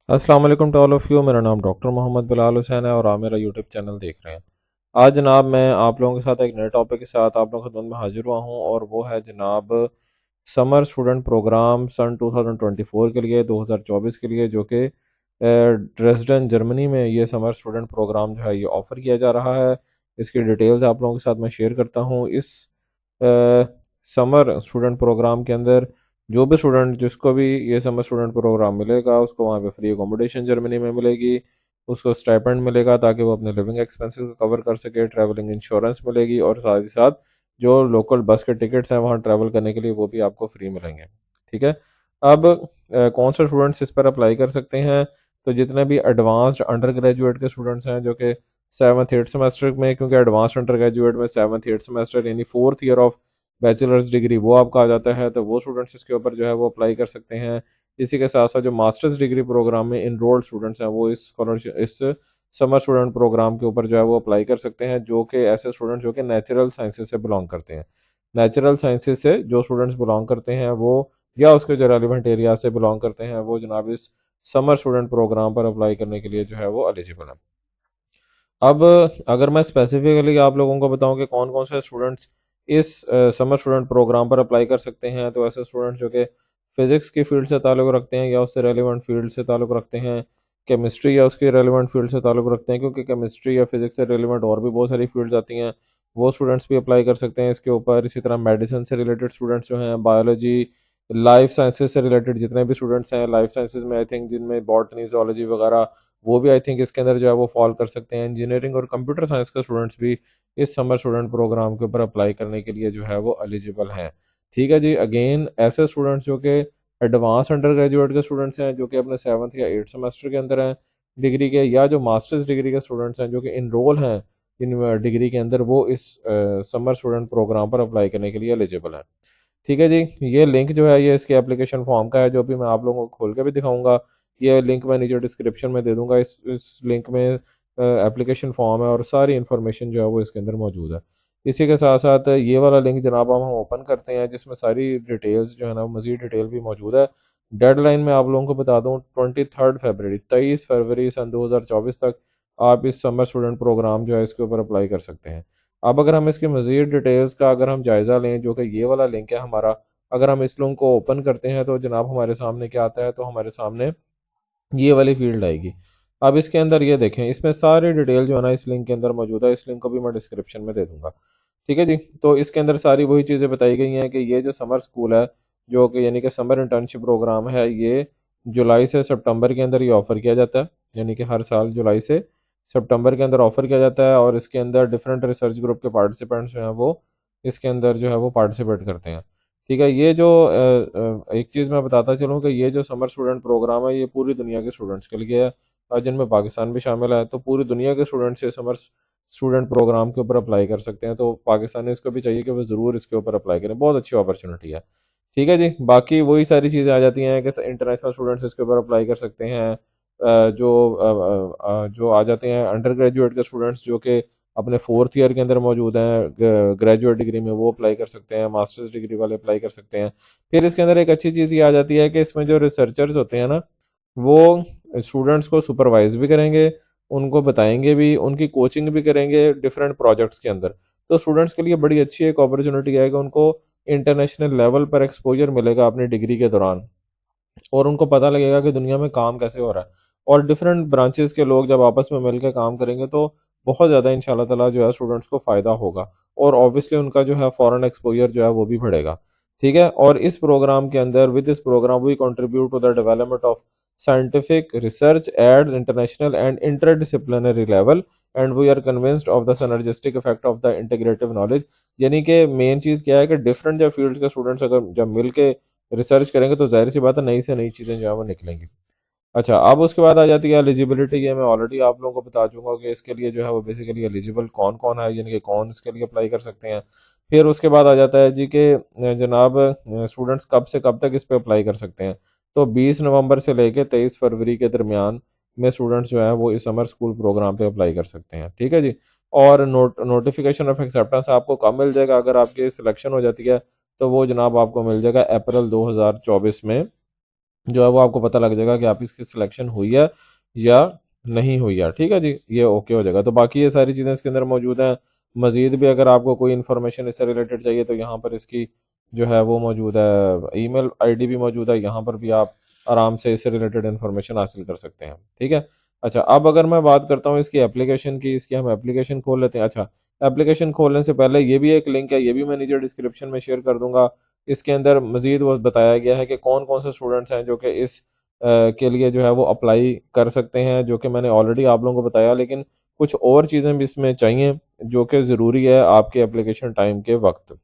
अस्सलाम वालेकुम to all of you. मेरा नाम डॉक्टर मोहम्मद बिलाल हुसैन है और आप मेरा यूट्यूब चैनल देख रहे हैं। आज जनाब मैं आप लोगों के साथ एक नए टॉपिक के साथ आप लोगों की खिदमत में हाजिर हुआ हूँ और वो है जनाब समर स्टूडेंट प्रोग्राम सन 2024 के लिए 2024 के लिए, जो कि ड्रेसडन जर्मनी में ये समर स्टूडेंट प्रोग्राम जो है ये ऑफ़र किया जा रहा है। इसकी डिटेल्स आप लोगों के साथ मैं शेयर करता हूँ। इस समर स्टूडेंट प्रोग्राम के अंदर जो भी स्टूडेंट जिसको भी ये समर स्टूडेंट प्रोग्राम मिलेगा उसको वहाँ पे फ्री अकोमोडेशन जर्मनी में मिलेगी, उसको स्टाइपेंड मिलेगा ताकि वो अपने लिविंग एक्सपेंसेस को कवर कर सके, ट्रैवलिंग इंश्योरेंस मिलेगी और साथ ही साथ जो लोकल बस के टिकट्स हैं वहाँ ट्रैवल करने के लिए वो भी आपको फ्री मिलेंगे। ठीक है। अब कौन से स्टूडेंट्स इस पर अप्लाई कर सकते हैं? तो जितने भी एडवांस्ड अंडर ग्रेजुएट के स्टूडेंट्स हैं जो कि सेवन्थ एट्थ सेमेस्टर में, क्योंकि एडवांस अंडर ग्रेजुएट में सेवन्थ एट्थ सेमेस्टर यानी fourth year of bachelors degree वो आपका आ जाता है, तो वो स्टूडेंट्स इसके ऊपर जो है वो अप्लाई कर सकते हैं। इसी के साथ साथ जो मास्टर्स डिग्री प्रोग्राम में इनरोल्ड स्टूडेंट्स हैं वो इस स्कॉलरशिप इस समर स्टूडेंट प्रोग्राम के ऊपर जो है वो अप्लाई कर सकते हैं, जो कि ऐसे स्टूडेंट्स जो कि नेचुरल साइंसेज से बिलोंग करते हैं। नेचुरल साइंसेज से जो स्टूडेंट्स बिलोंग करते हैं वो या उसके जो रेलिवेंट एरिया से बिलोंग करते हैं वो जनाब इस समर स्टूडेंट प्रोग्राम पर अप्लाई करने के लिए जो है वो एलिजिबल है। अब अगर मैं स्पेसिफिकली आप लोगों को बताऊं कि कौन कौन से स्टूडेंट्स इस समर स्टूडेंट प्रोग्राम पर अप्लाई कर सकते हैं, तो ऐसे स्टूडेंट्स जो कि फ़िज़िक्स की फील्ड से ताल्लुक़ रखते हैं या उससे रेलिवेंट फील्ड से ताल्लुक़ रखते हैं, केमिस्ट्री या उसकी रेलिवेंट फील्ड से ताल्लुक़ रखते हैं, क्योंकि केमिस्ट्री या फिज़िक्स से रेलिवेंट और भी बहुत सारी फील्ड्स आती हैं, वो स्टूडेंट्स भी अप्लाई कर सकते हैं इसके ऊपर। इसी तरह मेडिसिन से रिलेटेड स्टूडेंट्स जो हैं, बायोलॉजी, लाइफ साइंसेज से रिलेटेड जितने भी स्टूडेंट्स हैं, लाइफ साइंसेज में आई थिंक जिनमें बॉटनी, ज़ूलॉजी वगैरह, वो भी आई थिंक इसके अंदर जो है वो फॉल कर सकते हैं। इंजीनियरिंग और कंप्यूटर साइंस के स्टूडेंट्स भी इस समर स्टूडेंट प्रोग्राम के ऊपर अप्लाई करने के लिए जो है वो एलिजिबल हैं। ठीक है जी। अगेन ऐसे स्टूडेंट्स जो कि एडवांस अंडर ग्रेजुएट के स्टूडेंट्स हैं जो कि अपने सेवन्थ या एट्थ सेमेस्टर के अंदर हैं डिग्री के, या जो मास्टर्स डिग्री के स्टूडेंट्स हैं जो कि इनरोल हैं इन डिग्री के अंदर, वो इस समर स्टूडेंट प्रोग्राम पर अप्लाई करने के लिए एलिजिबल हैं। ठीक है जी। ये लिंक जो है ये इसके एप्लीकेशन फॉर्म का है, जो भी मैं आप लोगों को खोल के भी दिखाऊंगा। ये लिंक मैं नीचे डिस्क्रिप्शन में दे दूंगा। इस लिंक में एप्लीकेशन फॉर्म है और सारी इन्फॉर्मेशन जो है वो इसके अंदर मौजूद है। इसी के साथ साथ ये वाला लिंक जनाब हम ओपन करते हैं जिसमें सारी डिटेल्स जो है ना मज़ीद डिटेल भी मौजूद है। डेडलाइन में आप लोगों को बता दूं 23 फरवरी 23 फरवरी सन 2024 तक आप इस समर स्टूडेंट प्रोग्राम जो है इसके ऊपर अप्लाई कर सकते हैं। अब अगर हम इसकी मज़ीद डिटेल्स का अगर हम जायज़ा लें, जो कि ये वाला लिंक है हमारा, अगर हम इस लिंक को ओपन करते हैं तो जनाब हमारे सामने क्या आता है, तो हमारे सामने ये वाली फील्ड आएगी। अब इसके अंदर ये देखें, इसमें सारी डिटेल जो है ना इस लिंक के अंदर मौजूद है। इस लिंक को भी मैं डिस्क्रिप्शन में दे दूंगा। ठीक है जी। तो इसके अंदर सारी वही चीज़ें बताई गई हैं कि ये जो समर स्कूल है, जो कि यानी कि समर इंटर्नशिप प्रोग्राम है, ये जुलाई से सितंबर के अंदर ये ऑफ़र किया जाता है। यानी कि हर साल जुलाई से सितंबर के अंदर ऑफ़र किया जाता है और इसके अंदर डिफरेंट रिसर्च ग्रुप के पार्टिसिपेंट्स जो हैं वो इसके अंदर जो है वो पार्टिसिपेट करते हैं। ठीक है। ये जो एक चीज़ मैं बताता चलूँ कि ये जो समर स्टूडेंट प्रोग्राम है ये पूरी दुनिया के स्टूडेंट्स के लिए है, और जिनमें पाकिस्तान भी शामिल है। तो पूरी दुनिया के स्टूडेंट्स ये समर स्टूडेंट प्रोग्राम के ऊपर अप्लाई कर सकते हैं। तो पाकिस्तानी को भी चाहिए कि वो ज़रूर इसके ऊपर अप्लाई करें, बहुत अच्छी अपॉर्चुनिटी है। ठीक है जी। बाकी वही सारी चीज़ें आ जाती हैं कि इंटरनेशनल स्टूडेंट्स इसके ऊपर अप्लाई कर सकते हैं। जो आ जाते हैं अंडर ग्रेजुएट के स्टूडेंट्स जो कि अपने फोर्थ ईयर के अंदर मौजूद हैं ग्रेजुएट डिग्री में, वो अप्लाई कर सकते हैं। मास्टर्स डिग्री वाले अप्लाई कर सकते हैं। फिर इसके अंदर एक अच्छी चीज़ ये आ जाती है कि इसमें जो रिसर्चर्स होते हैं ना, वो स्टूडेंट्स को सुपरवाइज भी करेंगे, उनको बताएंगे भी, उनकी कोचिंग भी करेंगे डिफरेंट प्रोजेक्ट्स के अंदर। तो स्टूडेंट्स के लिए बड़ी अच्छी एक अपॉर्चुनिटी है कि उनको इंटरनेशनल लेवल पर एक्सपोजर मिलेगा अपनी डिग्री के दौरान, और उनको पता लगेगा कि दुनिया में काम कैसे हो रहा है। और डिफरेंट ब्रांचेस के लोग जब आपस में मिलकर काम करेंगे तो बहुत ज़्यादा इंशाल्लाह ताला जो है स्टूडेंट्स को फ़ायदा होगा, और ऑब्वियसली उनका जो है फॉरेन एक्सपोजर जो है वो भी बढ़ेगा। ठीक है। और इस प्रोग्राम के अंदर with this program we contribute to the development of scientific research at international and interdisciplinary level, and we are convinced of the synergistic effect of the integrative knowledge. यानी कि मेन चीज़ क्या है कि डिफरेंट जो fields के students अगर जब मिल के रिसर्च करेंगे तो जाहिर सी बात है नई से नई चीज़ें जो है वो निकलेंगी। अच्छा, अब उसके बाद आ जाती है एलिजिबिलिटी। ये मैं ऑलरेडी आप लोगों को बता चुका हूँ कि इसके लिए जो है वो बेसिकली एलिजिबल कौन कौन है, यानी कि कौन इसके लिए अप्लाई कर सकते हैं। फिर उसके बाद आ जाता है जी कि जनाब स्टूडेंट्स कब से कब तक इस पे अप्लाई कर सकते हैं। तो 20 नवंबर से लेकर 23 फरवरी के दरमियान में स्टूडेंट्स जो है वो इस समर स्कूल प्रोग्राम पे अप्लाई कर सकते हैं। ठीक है जी। और नोटिफिकेशन ऑफ एक्सेप्टेंस आपको कब मिल जाएगा? अगर आपकी सिलेक्शन हो जाती है तो वो जनाब आपको मिल जाएगा अप्रैल 2024 में, जो है वो आपको पता लग जाएगा कि आप इसकी सिलेक्शन हुई है या नहीं हुई है। ठीक है जी, ये ओके हो जाएगा। तो बाकी ये सारी चीज़ें इसके अंदर मौजूद हैं। मज़ीद भी अगर आपको कोई इन्फॉर्मेशन इससे रिलेटेड चाहिए तो यहाँ पर इसकी जो है वो मौजूद है, ईमेल आईडी भी मौजूद है, यहाँ पर भी आप आराम से इससे रिलेटेड इन्फॉर्मेशन हासिल कर सकते हैं। ठीक है। अच्छा, अब अगर मैं बात करता हूँ इसकी एप्लीकेशन की, इसकी हम एप्लीकेशन खोल लेते हैं। अच्छा, एप्लीकेशन खोलने से पहले ये भी एक लिंक है, ये भी मैं नीचे डिस्क्रिप्शन में शेयर कर दूंगा। इसके अंदर मजीद वो बताया गया है कि कौन कौन से स्टूडेंट्स हैं जो कि इस के लिए जो है वो अप्लाई कर सकते हैं, जो कि मैंने ऑलरेडी आप लोगों को बताया, लेकिन कुछ और चीज़ें भी इसमें चाहिए जो कि ज़रूरी है आपके एप्लीकेशन टाइम के वक्त।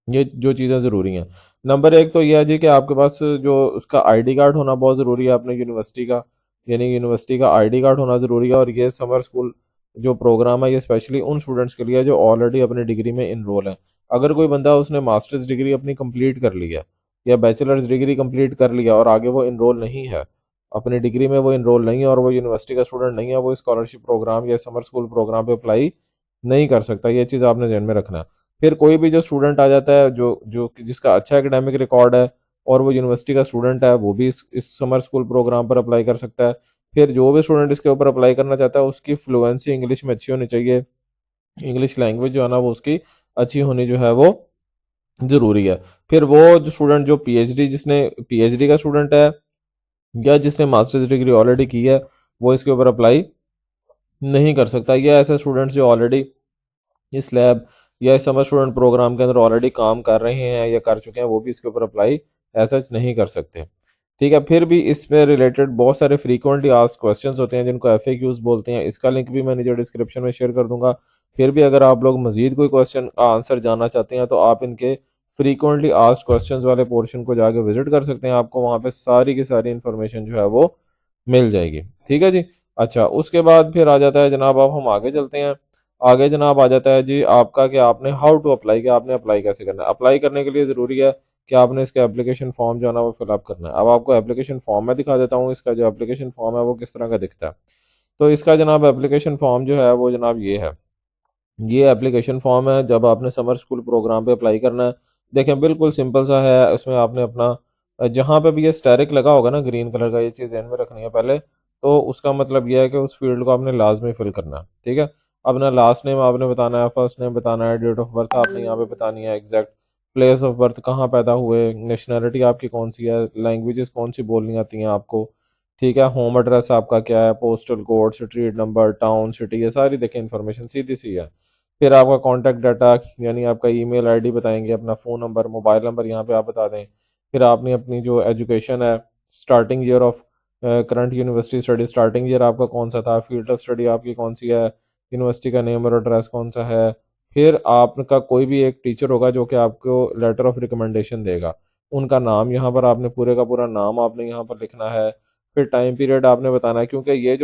ये जो चीज़ें ज़रूरी हैं, नंबर एक तो यह है जी कि आपके पास जो उसका आईडी कार्ड होना बहुत ज़रूरी है अपने यूनिवर्सिटी का, यानी यूनिवर्सिटी का आईडी कार्ड होना ज़रूरी है। और ये समर स्कूल जो प्रोग्राम है ये स्पेशली उन स्टूडेंट्स के लिए है जो ऑलरेडी अपनी डिग्री में इनरोल है। अगर कोई बंदा उसने मास्टर्स डिग्री अपनी कंप्लीट कर ली है या बैचलर्स डिग्री कंप्लीट कर लिया और आगे वो इनरोल नहीं है अपनी डिग्री में, वो इनरोल नहीं है और वो यूनिवर्सिटी का स्टूडेंट नहीं है, वो स्कॉलरशिप प्रोग्राम या समर स्कूल प्रोग्राम पे अप्लाई नहीं कर सकता। ये चीज़ आपने ध्यान में रखना है। फिर कोई भी जो स्टूडेंट आ जाता है जो जो जिसका अच्छा एकेडमिक रिकॉर्ड है और वो यूनिवर्सिटी का स्टूडेंट है, वो भी इस समर स्कूल प्रोग्राम पर अप्लाई कर सकता है। फिर जो भी स्टूडेंट इसके ऊपर अप्लाई करना चाहता है उसकी फ्लुएंसी इंग्लिश में अच्छी होनी चाहिए, इंग्लिश लैंग्वेज जो है ना वो उसकी अच्छी होनी जो है वो ज़रूरी है। फिर वो जो स्टूडेंट जो पीएचडी, जिसने पीएचडी का स्टूडेंट है या जिसने मास्टर्स डिग्री ऑलरेडी की है, वो इसके ऊपर अप्लाई नहीं कर सकता। या ऐसे स्टूडेंट्स जो ऑलरेडी इस लैब या इस समर स्टूडेंट प्रोग्राम के अंदर ऑलरेडी काम कर रहे हैं या कर चुके हैं, वो भी इसके ऊपर अप्लाई ऐसा नहीं कर सकते। ठीक है। फिर भी इसमें रिलेटेड बहुत सारे फ्रीक्वेंटली आस्क्ड क्वेश्चंस होते हैं जिनको एफएक्यूज बोलते हैं, इसका लिंक भी मैं नीचे डिस्क्रिप्शन में शेयर कर दूंगा। फिर भी अगर आप लोग मजीद कोई क्वेश्चन का आंसर जानना चाहते हैं तो आप इनके फ्रीक्वेंटली आस्क्ड क्वेश्चंस वाले पोर्शन को जाके विजिट कर सकते हैं, आपको वहाँ पे सारी की सारी इन्फॉर्मेशन जो है वो मिल जाएगी। ठीक है जी। अच्छा, उसके बाद फिर आ जाता है जनाब, अब हम आगे चलते हैं। आगे जनाब आ जाता है जी आपका कि आपने हाउ टू अप्लाई, कि आपने अप्लाई कैसे करना है। अप्लाई करने के लिए ज़रूरी है कि आपने इसका एप्लीकेशन फॉर्म जो है ना वो फिलअप करना है। अब आपको एप्लीकेशन फॉर्म में दिखा देता हूँ, इसका जो एप्लीकेशन फॉर्म है वो किस तरह का दिखता है। तो इसका जनाब एप्लीकेशन फॉर्म जो है वो जनाब ये है, ये एप्लीकेशन फॉर्म है जब आपने समर स्कूल प्रोग्राम पे अप्लाई करना है। देखें बिल्कुल सिंपल सा है, इसमें आपने अपना जहाँ पे भी ये स्टैरिक लगा होगा ना ग्रीन कलर का, ये चीज़ ध्यान में रखनी है पहले। तो उसका मतलब यह है कि उस फील्ड को आपने लाजमी फिल करना है। ठीक है। अपना लास्ट नेम आपने बताना है, फर्स्ट नेम बताना है, डेट ऑफ बर्थ आपने यहाँ पे बतानी है, एग्जैक्ट प्लेस ऑफ बर्थ कहाँ पैदा हुए, नेशनैलिटी आपकी कौन सी है, लैंग्वेजेस कौन सी बोलनी आती हैं आपको। ठीक है। होम एड्रेस आपका क्या है, postal code, street number, town, city, ये सारी देखें इन्फॉर्मेशन सीधी सी है। फिर आपका कॉन्टैक्ट डाटा यानी आपका ईमेल आईडी बताएंगे, अपना फ़ोन नंबर, मोबाइल नंबर यहाँ पे आप बता दें। फिर आपने अपनी जो एजुकेशन है, starting year of current university study, starting year आपका कौन सा था, फील्ड ऑफ स्टडी आपकी कौन सी है, यूनिवर्सिटी का नेम और एड्रेस कौन सा है। फिर आपका कोई भी एक टीचर होगा जो कि आपको लेटर ऑफ रिकमेंडेशन देगा, उनका नाम यहाँ पर आपने पूरे का पूरा नाम आपने यहाँ पर लिखना है। फिर टाइम पीरियड आपने बताना है, क्योंकि ये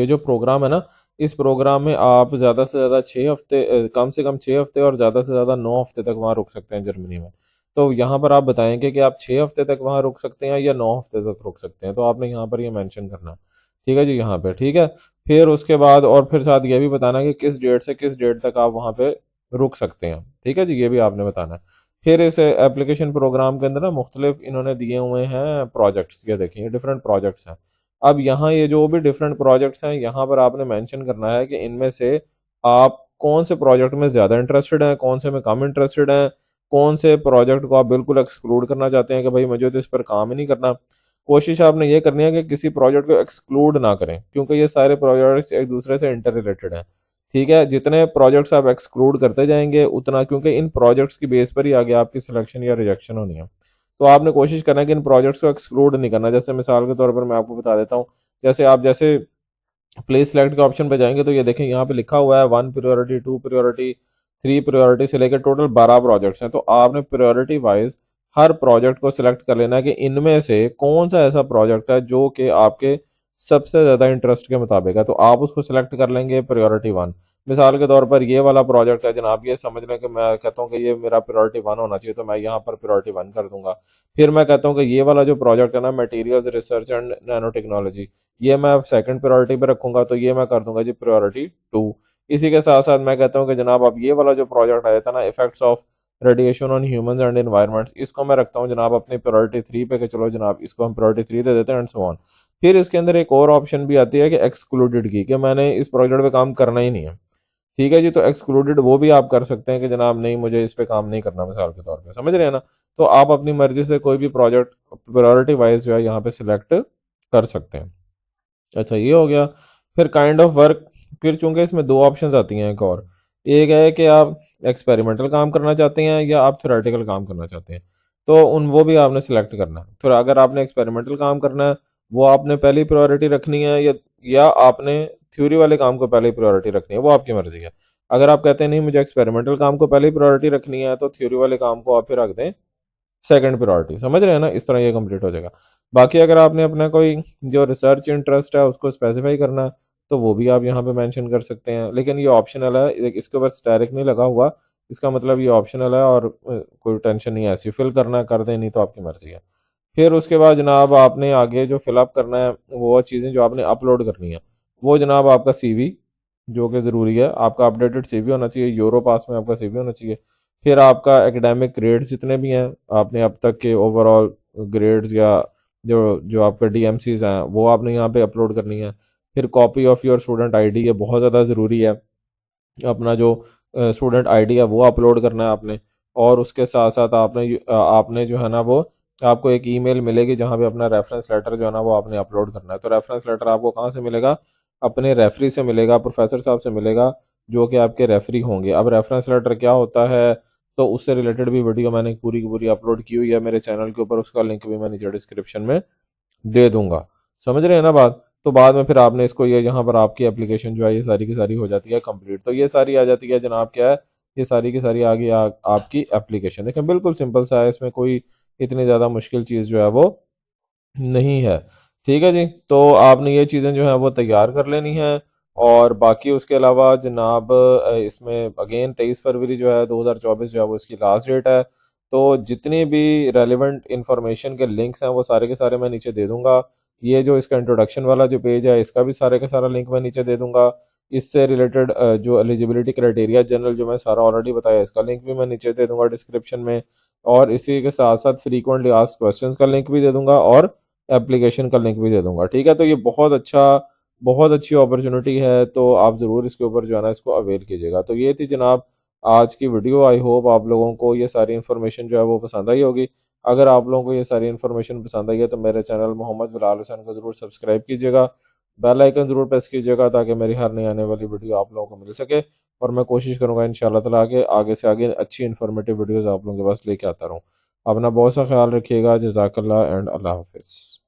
जो प्रोग्राम है ना, इस प्रोग्राम में आप ज़्यादा से ज़्यादा 6 हफ्ते, कम से कम 6 हफ्ते और ज़्यादा से ज़्यादा 9 हफ्ते तक वहाँ रुक सकते हैं जर्मनी में। तो यहाँ पर आप बताएंगे कि आप 6 हफ्ते तक वहाँ रुक सकते हैं या 9 हफ्ते तक रुक सकते हैं, तो आपने यहाँ पर ये मेंशन करना है। ठीक है जी, यहाँ पे ठीक है। फिर उसके बाद और फिर साथ ये भी बताना है कि किस डेट से किस डेट तक आप वहाँ पे रुक सकते हैं। ठीक है जी, ये भी आपने बताना है। फिर इस एप्लीकेशन प्रोग्राम के अंदर ना मुख्तलिफ इन्होंने दिए हुए हैं प्रोजेक्ट्स, ये देखिए डिफरेंट प्रोजेक्ट्स हैं। अब यहाँ ये जो भी डिफरेंट प्रोजेक्ट्स हैं यहाँ पर आपने मेंशन करना है कि इनमें से आप कौन से प्रोजेक्ट में ज़्यादा इंटरेस्टेड हैं, कौन से में कम इंटरेस्टेड हैं, कौन से प्रोजेक्ट को आप बिल्कुल एक्सक्लूड करना चाहते हैं कि भाई मुझे तो इस पर काम ही नहीं करना। कोशिश आपने ये करनी है कि किसी प्रोजेक्ट को एक्सक्लूड ना करें, क्योंकि ये सारे प्रोजेक्ट्स एक दूसरे से इंटर रिलेटेड हैं। ठीक है। जितने प्रोजेक्ट्स आप एक्सक्लूड करते जाएंगे उतना, क्योंकि इन प्रोजेक्ट्स की बेस पर ही आगे आपकी सिलेक्शन या रिजेक्शन होनी है। तो आपने कोशिश करना है कि इन प्रोजेक्ट्स को एक्सक्लूड नहीं करना। जैसे मिसाल के तौर पर मैं आपको बता देता हूँ, जैसे प्लेस सेलेक्ट के ऑप्शन पे जाएंगे तो ये देखें यहाँ पे लिखा हुआ है 1 प्रायोरिटी, 2 प्रायोरिटी, 3 प्रायोरिटी से लेकर टोटल 12 प्रोजेक्ट्स हैं। तो आपने प्रायोरिटी वाइज हर प्रोजेक्ट को सिलेक्ट कर लेना है कि इनमें से कौन सा ऐसा प्रोजेक्ट है जो कि आपके सबसे ज़्यादा इंटरेस्ट के मुताबिक है, तो आप उसको सिलेक्ट कर लेंगे प्रायोरिटी 1। मिसाल के तौर पर ये वाला प्रोजेक्ट है जनाब, ये समझ लें कि मैं कहता हूँ कि ये मेरा प्रायोरिटी 1 होना चाहिए, तो मैं यहाँ पर प्रायोरिटी 1 कर दूंगा। फिर मैं कहता हूँ कि ये वाला जो प्रोजेक्ट है ना, materials research and nano technology, ये मैं सेकंड प्रायोरिटी पे रखूंगा, तो ये मैं कर दूंगा जी प्रायोरिटी 2। इसी के साथ साथ मैं कहता हूँ कि जनाब अब ये वाला जो प्रोजेक्ट आया था ना, effects of radiation on humans and environment, इसको मैं रखता हूँ जनाब अपनी प्रायोरिटी 3 पे, कि चलो जनाब इसको हम प्रायोरिटी 3 दे देते हैं एंड सो ऑन। फिर इसके अंदर एक और ऑप्शन भी आती है कि एक्सक्लूडेड की, कि मैंने इस प्रोजेक्ट पे काम करना ही नहीं है। ठीक है जी, तो एक्सक्लूडेड वो भी आप कर सकते हैं कि जनाब नहीं मुझे इस पे काम नहीं करना, मिसाल के तौर पे, समझ रहे हैं ना। तो आप अपनी मर्जी से कोई भी प्रोजेक्ट प्रायोरिटी वाइज जो है यहाँ पे सिलेक्ट कर सकते हैं। अच्छा, ये हो गया। फिर काइंड ऑफ वर्क, फिर चूंकि इसमें दो ऑप्शंस आती हैं एक और, एक है कि आप एक्सपेरिमेंटल काम करना चाहते हैं या आप थ्योरेटिकल काम करना चाहते हैं। तो उन वो भी आपने सिलेक्ट करना है। तो अगर आपने एक्सपेरिमेंटल काम करना है, वो आपने पहली प्रायोरिटी रखनी है, या आपने थ्योरी वाले काम को पहले प्रायोरिटी रखनी है, वो आपकी मर्जी है। अगर आप कहते हैं नहीं मुझे एक्सपेरिमेंटल काम को पहले प्रायोरिटी रखनी है, तो थ्योरी वाले काम को आप फिर रख दें सेकंड प्रायोरिटी, समझ रहे हैं ना। इस तरह ये कंप्लीट हो जाएगा। बाकी अगर आपने अपना कोई जो रिसर्च इंटरेस्ट है उसको स्पेसिफाई करना है, तो वो भी आप यहाँ पे मेंशन कर सकते हैं, लेकिन ये ऑप्शनल है, इसके ऊपर स्टैरिक नहीं लगा हुआ। इसका मतलब ये ऑप्शनल है, और कोई टेंशन नहीं है, ऐसे फिल करना है कर दें, नहीं तो आपकी मर्जी है। फिर उसके बाद जनाब आपने आगे जो फिलअप करना है, वो चीज़ें जो आपने अपलोड करनी है, वो जनाब आपका सीवी, जो कि ज़रूरी है, आपका अपडेटेड सीवी होना चाहिए, यूरो पास में आपका सीवी होना चाहिए। फिर आपका एकेडमिक ग्रेड्स जितने भी हैं, आपने अब तक के ओवरऑल ग्रेड्स, या जो जो आपका डीएमसीज हैं, वो आपने यहाँ पे अपलोड करनी है। फिर copy of your student ID, ये बहुत ज़्यादा ज़रूरी है, अपना जो स्टूडेंट आईडी है वो अपलोड करना है आपने। और उसके साथ साथ आपने जो है ना, वो आपको एक ईमेल मिलेगी जहाँ पे अपना रेफरेंस लेटर जो है ना वो आपने अपलोड करना है। तो रेफरेंस लेटर आपको कहाँ से मिलेगा? अपने रेफरी से मिलेगा, प्रोफेसर साहब से मिलेगा, जो कि आपके रेफरी होंगे। अब रेफरेंस लेटर क्या होता है, तो उससे रिलेटेड भी वीडियो मैंने पूरी की पूरी अपलोड की हुई है मेरे चैनल के ऊपर, उसका लिंक भी मैं नीचे डिस्क्रिप्शन में दे दूंगा। समझ रहे हैं ना बात। तो बाद में फिर आपने इसको, ये यहाँ पर आपकी एप्लीकेशन जो है ये सारी की सारी हो जाती है कंप्लीट। तो ये सारी आ जाती है जनाब, क्या है, ये सारी की सारी आ गई आपकी एप्लीकेशन। देखें बिल्कुल सिंपल सा है, इसमें कोई इतनी ज़्यादा मुश्किल चीज़ जो है वो नहीं है। ठीक है जी, तो आपने ये चीज़ें जो है वो तैयार कर लेनी है। और बाकी उसके अलावा जनाब इसमें अगेन 23 फरवरी जो है 2024 जो है वो इसकी लास्ट डेट है। तो जितनी भी रेलिवेंट इंफॉर्मेशन के लिंक्स हैं वो सारे के सारे मैं नीचे दे दूंगा। ये जो इसका इंट्रोडक्शन वाला जो पेज है, इसका भी सारे का सारा लिंक मैं नीचे दे दूंगा। इससे रिलेटेड जो एलिजिबिलिटी क्राइटेरिया जनरल जो मैं सारा ऑलरेडी बताया, इसका लिंक भी मैं नीचे दे दूंगा डिस्क्रिप्शन में। और इसी के साथ साथ फ्रीक्वेंटली आस्क्ड क्वेश्चंस का लिंक भी दे दूंगा, और एप्लीकेशन का लिंक भी दे दूंगा। ठीक है, तो ये बहुत अच्छी अपॉर्चुनिटी है, तो आप ज़रूर इसके ऊपर जो है ना इसको अवेल कीजिएगा। तो ये थी जनाब आज की वीडियो। आई होप आप लोगों को ये सारी इन्फॉर्मेशन जो है वो पसंद आई होगी। अगर आप लोगों को ये सारी इन्फॉर्मेशन पसंद आई है, तो मेरे चैनल मोहम्मद बिलाल हुसैन को ज़रूर सब्सक्राइब कीजिएगा, बेल आइकन ज़रूर प्रेस कीजिएगा, ताकि मेरी हर नई आने वाली वीडियो आप लोगों को मिल सके। और मैं कोशिश करूँगा इंशाअल्लाह ताला आगे से आगे अच्छी इन्फॉर्मेटिव वीडियोज़ आप लोगों के पास लेके आता रहूँ। अपना बहुत सा ख्याल रखिएगा। जज़ाकल्लाह एंड अल्लाह हाफिज़।